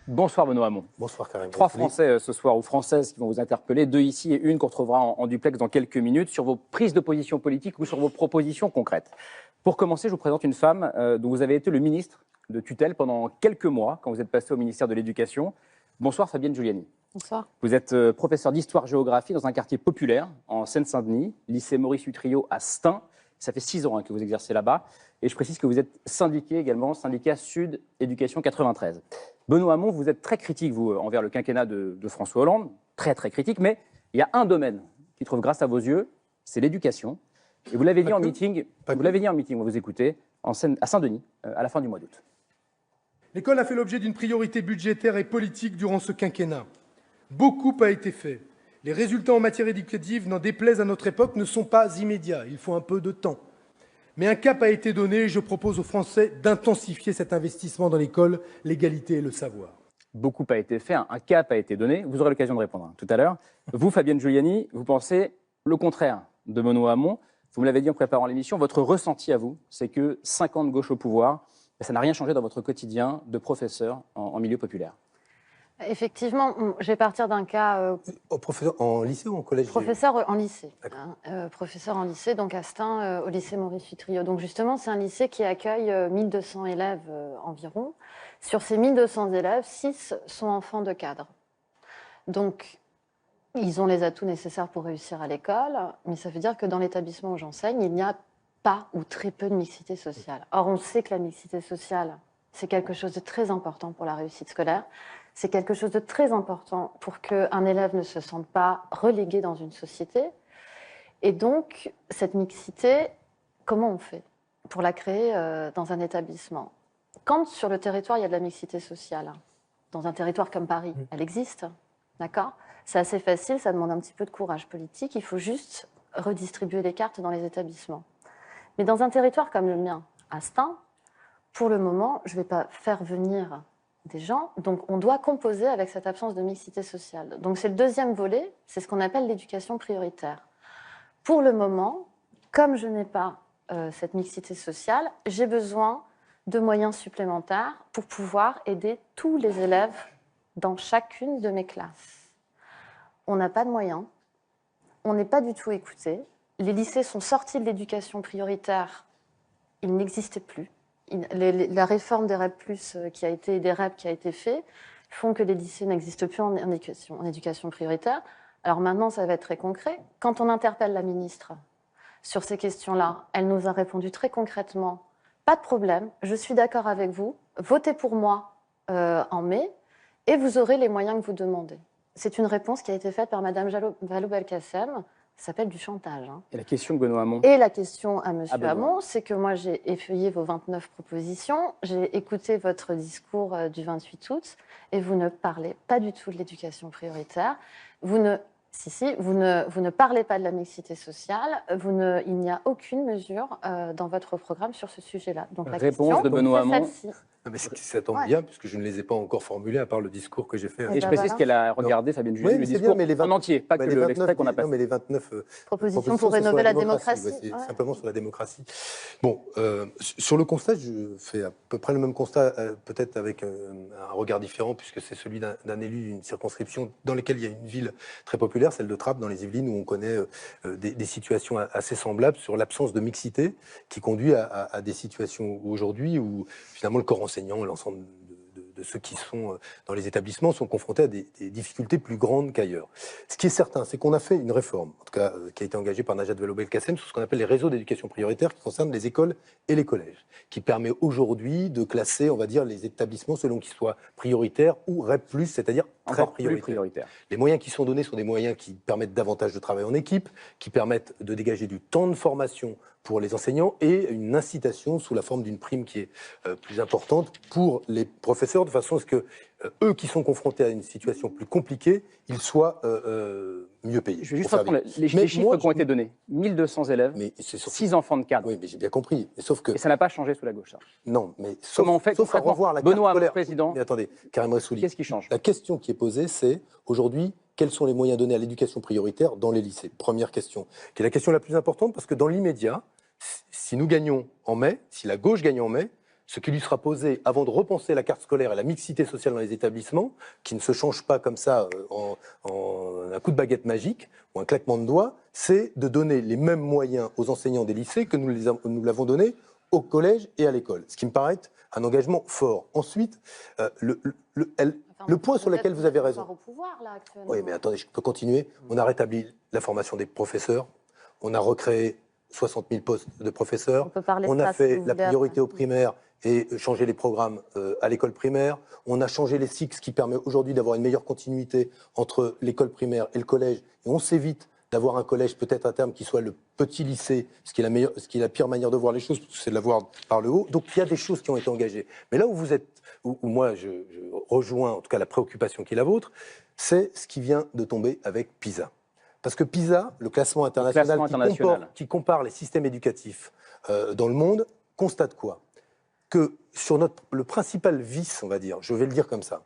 Bonsoir Benoît Hamon. Bonsoir Karim. 3 Français ce soir, ou Françaises, qui vont vous interpeller, 2 ici et une qu'on retrouvera en duplex dans quelques minutes, sur vos prises de position politiques ou sur vos propositions concrètes. Pour commencer, je vous présente une femme dont vous avez été le ministre de tutelle pendant quelques mois, quand vous êtes passé au ministère de l'Éducation. Bonsoir Fabienne Giuliani. Bonsoir. Vous êtes professeur d'histoire-géographie dans un quartier populaire en Seine-Saint-Denis, lycée Maurice Utrillo à Stein. Ça fait 6 ans que vous exercez là-bas. Et je précise que vous êtes syndiqué également, syndicat Sud Éducation 93. Benoît Hamon, vous êtes très critique, vous, envers le quinquennat de François Hollande. Très, très critique. Mais il y a un domaine qui trouve grâce à vos yeux, c'est l'éducation. Et vous l'avez dit en meeting, on va vous écouter, à Saint-Denis, à la fin du mois d'août. L'école a fait l'objet d'une priorité budgétaire et politique durant ce quinquennat. Beaucoup a été fait. Les résultats en matière éducative, n'en déplaise à notre époque, ne sont pas immédiats. Il faut un peu de temps. Mais un cap a été donné et je propose aux Français d'intensifier cet investissement dans l'école, l'égalité et le savoir. Beaucoup a été fait, un cap a été donné. Vous aurez l'occasion de répondre tout à l'heure. Vous, Fabienne Giuliani, vous pensez le contraire de Benoît Hamon. Vous me l'avez dit en préparant l'émission, votre ressenti à vous, c'est que 5 ans de gauche au pouvoir, ça n'a rien changé dans votre quotidien de professeur en milieu populaire. Effectivement, je vais partir d'un cas... Professeur en lycée ou en collège? Professeur en lycée. Professeur en lycée, donc à Stein, au lycée Maurice Utrillo. Donc justement, c'est un lycée qui accueille 1200 élèves environ. Sur ces 1200 élèves, 6 sont enfants de cadres. Donc, ils ont les atouts nécessaires pour réussir à l'école, mais ça veut dire que dans l'établissement où j'enseigne, il n'y a pas ou très peu de mixité sociale. Or, on sait que la mixité sociale, c'est quelque chose de très important pour la réussite scolaire. C'est quelque chose de très important pour qu'un élève ne se sente pas relégué dans une société. Et donc, cette mixité, comment on fait pour la créer dans un établissement? Quand sur le territoire, il y a de la mixité sociale, dans un territoire comme Paris, elle existe, d'accord? C'est assez facile, ça demande un petit peu de courage politique. Il faut juste redistribuer les cartes dans les établissements. Mais dans un territoire comme le mien, à Stein, pour le moment, je ne vais pas faire venir des gens, donc on doit composer avec cette absence de mixité sociale. Donc c'est le deuxième volet, c'est ce qu'on appelle l'éducation prioritaire. Pour le moment, comme je n'ai pas cette mixité sociale, j'ai besoin de moyens supplémentaires pour pouvoir aider tous les élèves dans chacune de mes classes. On n'a pas de moyens, on n'est pas du tout écouté. Les lycées sont sortis de l'éducation prioritaire, ils n'existaient plus. La réforme des REP+, des REP qui a été faite, font que les lycées n'existent plus en éducation prioritaire. Alors maintenant, ça va être très concret. Quand on interpelle la ministre sur ces questions-là, elle nous a répondu très concrètement, pas de problème, je suis d'accord avec vous, votez pour moi en mai et vous aurez les moyens que vous demandez. C'est une réponse qui a été faite par Mme Vallaud-Belkacem. Ça s'appelle du chantage. Et la question de Benoît Hamon? Et la question à M. Hamon, c'est que moi, j'ai effeuillé vos 29 propositions, j'ai écouté votre discours du 28 août, et vous ne parlez pas du tout de l'éducation prioritaire. Vous ne parlez pas de la mixité sociale. Il n'y a aucune mesure dans votre programme sur ce sujet-là. Donc la réponse question, de Benoît Hamon. Mais ça tombe bien, puisque je ne les ai pas encore formulés, à part le discours que j'ai fait. Et je précise qu'elle a regardé, Fabienne Giuliani, le discours en entier, pas que l'extrait qu'on a passé. Non, mais les 29 propositions pour rénover la démocratie. C'est simplement sur la démocratie. Bon, sur le constat, je fais à peu près le même constat, peut-être avec un regard différent, puisque c'est celui d'un élu d'une circonscription dans laquelle il y a une ville très populaire, celle de Trappes, dans les Yvelines, où on connaît des situations assez semblables sur l'absence de mixité, qui conduit à des situations aujourd'hui où finalement le corps enseignant, l'ensemble de ceux qui sont dans les établissements sont confrontés à des difficultés plus grandes qu'ailleurs. Ce qui est certain, c'est qu'on a fait une réforme, en tout cas qui a été engagée par Najat Vallaud-Belkacem, sur ce qu'on appelle les réseaux d'éducation prioritaire qui concernent les écoles et les collèges, qui permet aujourd'hui de classer, on va dire, les établissements selon qu'ils soient prioritaires ou REP+, c'est-à-dire très prioritaires. Les moyens qui sont donnés sont des moyens qui permettent davantage de travail en équipe, qui permettent de dégager du temps de formation pour les enseignants et une incitation sous la forme d'une prime qui est plus importante pour les professeurs, de façon à ce que eux qui sont confrontés à une situation plus compliquée, ils soient mieux payés. Je vais juste reprendre les chiffres qui ont été donnés. 1200 élèves, 6 enfants de cadre. Oui, mais j'ai bien compris. Sauf que... Et ça n'a pas changé sous la gauche, ça. Non, mais comment on fait sauf à revoir la carte Benoît scolaire. président. Mais attendez, Karim Ressouli. Qu'est-ce qui change? La question qui est posée, c'est aujourd'hui, quels sont les moyens donnés à l'éducation prioritaire dans les lycées? Première question, qui est la question la plus importante, parce que dans l'immédiat, si nous gagnons en mai, si la gauche gagne en mai, ce qui lui sera posé avant de repenser la carte scolaire et la mixité sociale dans les établissements, qui ne se change pas comme ça en un coup de baguette magique ou un claquement de doigts, c'est de donner les mêmes moyens aux enseignants des lycées que nous l'avons donné au collège et à l'école. Ce qui me paraît un engagement fort. Ensuite, le point sur lequel vous avez raison. Au pouvoir, là, actuellement. Oui, mais attendez, je peux continuer. On a rétabli la formation des professeurs. On a recréé 60 000 postes de professeurs. On a fait la priorité aux primaires et changé les programmes à l'école primaire. On a changé les cycles, ce qui permet aujourd'hui d'avoir une meilleure continuité entre l'école primaire et le collège. Et on s'évite d'avoir un collège peut-être à terme qui soit le petit lycée, ce qui est la pire manière de voir les choses, parce que c'est de la voir par le haut. Donc il y a des choses qui ont été engagées. Mais là où vous êtes, où moi je rejoins en tout cas la préoccupation qui est la vôtre, c'est ce qui vient de tomber avec PISA. Parce que PISA, le classement international, qui compare les systèmes éducatifs dans le monde, constate quoi? Que sur le principal vice, on va dire, je vais le dire comme ça,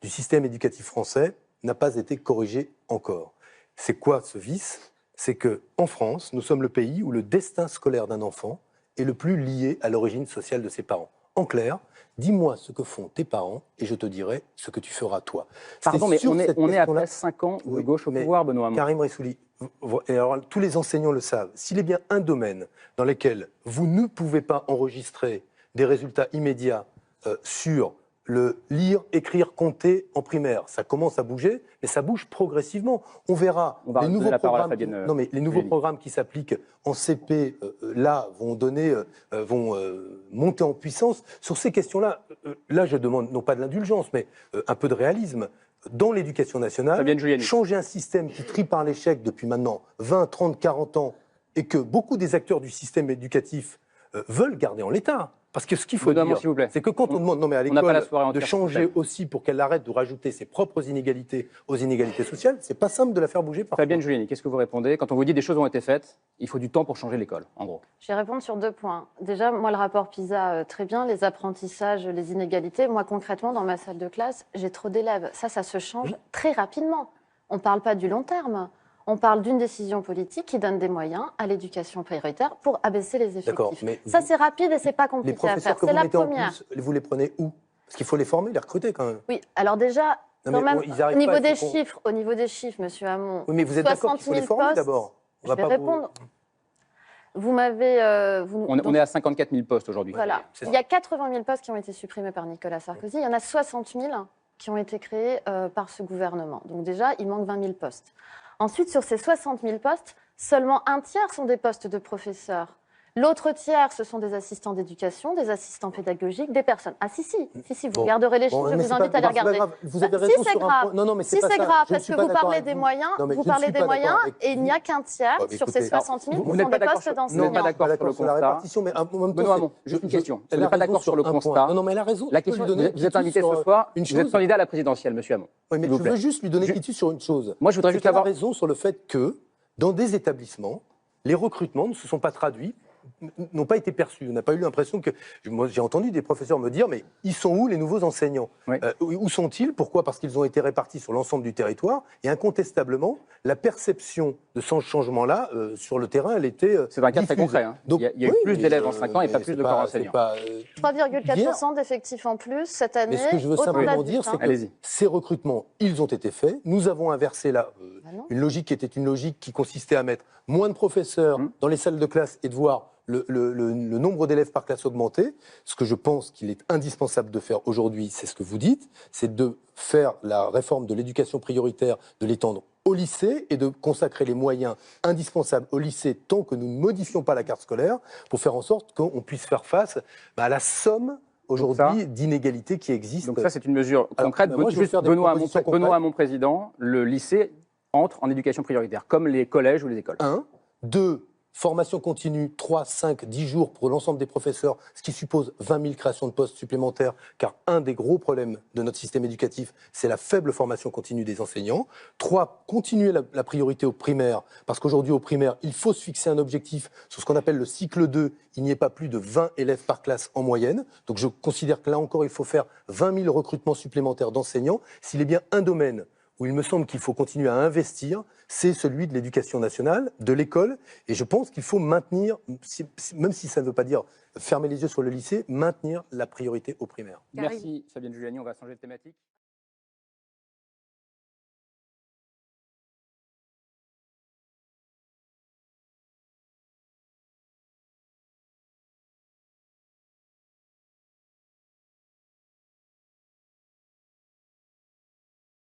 du système éducatif français n'a pas été corrigé encore. C'est quoi ce vice? C'est qu'en France, nous sommes le pays où le destin scolaire d'un enfant est le plus lié à l'origine sociale de ses parents. En clair, dis-moi ce que font tes parents et je te dirai ce que tu feras toi. Pardon, mais on est après 5 ans de gauche au pouvoir, Benoît Hamon. Karim Rissouli, et alors, tous les enseignants le savent, s'il est bien un domaine dans lequel vous ne pouvez pas enregistrer des résultats immédiats sur le lire, écrire, compter en primaire, ça commence à bouger, mais ça bouge progressivement. On verra les nouveaux programmes. Les nouveaux programmes qui s'appliquent en CP là vont monter en puissance sur ces questions-là. Là, je demande non pas de l'indulgence, mais un peu de réalisme. Dans l'éducation nationale, changer un système qui trie par l'échec depuis maintenant 20, 30, 40 ans et que beaucoup des acteurs du système éducatif veulent garder en l'état. Parce que ce qu'il faut dire, c'est que quand on demande à l'école de changer aussi pour qu'elle arrête de rajouter ses propres inégalités aux inégalités sociales, c'est pas simple de la faire bouger parfois. Fabienne Giuliani, qu'est-ce que vous répondez? Quand on vous dit des choses ont été faites, il faut du temps pour changer l'école, en gros. Je vais répondre sur 2 points. Déjà, moi, le rapport PISA, très bien, les apprentissages, les inégalités. Moi, concrètement, dans ma salle de classe, j'ai trop d'élèves. Ça se change très rapidement. On ne parle pas du long terme. On parle d'une décision politique qui donne des moyens à l'éducation prioritaire pour abaisser les effectifs. Mais ça, c'est rapide et c'est pas compliqué à faire. C'est la première. Vous les prenez où? Parce qu'il faut les former, les recruter quand même. Oui, alors déjà, quand même, au niveau des chiffres, Monsieur Hamon. Oui, mais vous êtes d'accord qu'il faut les former d'abord? Je vais répondre. Vous m'avez. On est à 54 000 postes aujourd'hui. Voilà. Il y a 80 000 postes qui ont été supprimés par Nicolas Sarkozy. Il y en a 60 000 qui ont été créés par ce gouvernement. Donc déjà, il manque 20 000 postes. Ensuite, sur ces 60 000 postes, seulement un tiers sont des postes de professeurs. L'autre tiers, ce sont des assistants d'éducation, des assistants pédagogiques, des personnes. Ah si, vous regarderez les chiffres, je vous invite à les regarder. Vous avez raison sur un point. Non, mais c'est grave, parce que vous parlez des moyens, et il n'y a qu'un tiers sur ces 60 000 qui sont des postes d'enseignants. Vous n'êtes pas d'accord sur la répartition, mais en même temps, juste une question. Vous n'êtes pas d'accord sur le constat. Non, mais elle a raison. La question, vous êtes invité ce soir, vous êtes candidat à la présidentielle, monsieur Hamon. Oui, mais je veux juste lui donner quitus sur une chose. Moi, je voudrais juste avoir raison sur le fait que, dans des établissements, les recrutements ne se sont pas traduits, n'ont pas été perçus. On n'a pas eu l'impression que... Moi, j'ai entendu des professeurs me dire, mais ils sont où les nouveaux enseignants? Où sont-ils? Pourquoi? Parce qu'ils ont été répartis sur l'ensemble du territoire. Et incontestablement, la perception de ce changement-là, sur le terrain, elle était c'est un cas très concret. Hein. Donc, il y a eu plus d'élèves en 5 ans et pas plus de corps enseignants. 3,4% d'effectifs en plus cette année. Mais ce que je veux simplement dire, c'est que ces recrutements, ils ont été faits. Nous avons inversé là une logique qui était une logique qui consistait à mettre moins de professeurs dans les salles de classe et de voir le nombre d'élèves par classe augmenter. Ce que je pense qu'il est indispensable de faire aujourd'hui, c'est ce que vous dites, c'est de faire la réforme de l'éducation prioritaire, de l'étendre au lycée et de consacrer les moyens indispensables au lycée tant que nous ne modifions pas la carte scolaire pour faire en sorte qu'on puisse faire face à la somme aujourd'hui d'inégalités qui existent. Donc ça, c'est une mesure concrète. Benoît Hamon, président, le lycée entre en éducation prioritaire, comme les collèges ou les écoles. 1. 2. Formation continue, 3, 5, 10 jours pour l'ensemble des professeurs, ce qui suppose 20 000 créations de postes supplémentaires, car un des gros problèmes de notre système éducatif, c'est la faible formation continue des enseignants. 3, continuer la priorité au primaire, parce qu'aujourd'hui au primaire, il faut se fixer un objectif sur ce qu'on appelle le cycle 2, il n'y ait pas plus de 20 élèves par classe en moyenne. Donc je considère que là encore, il faut faire 20 000 recrutements supplémentaires d'enseignants. S'il est bien un domaine où il me semble qu'il faut continuer à investir, c'est celui de l'éducation nationale, de l'école. Et je pense qu'il faut maintenir, même si ça ne veut pas dire fermer les yeux sur le lycée, maintenir la priorité au primaire. Merci Fabienne Giuliani, on va changer de thématique.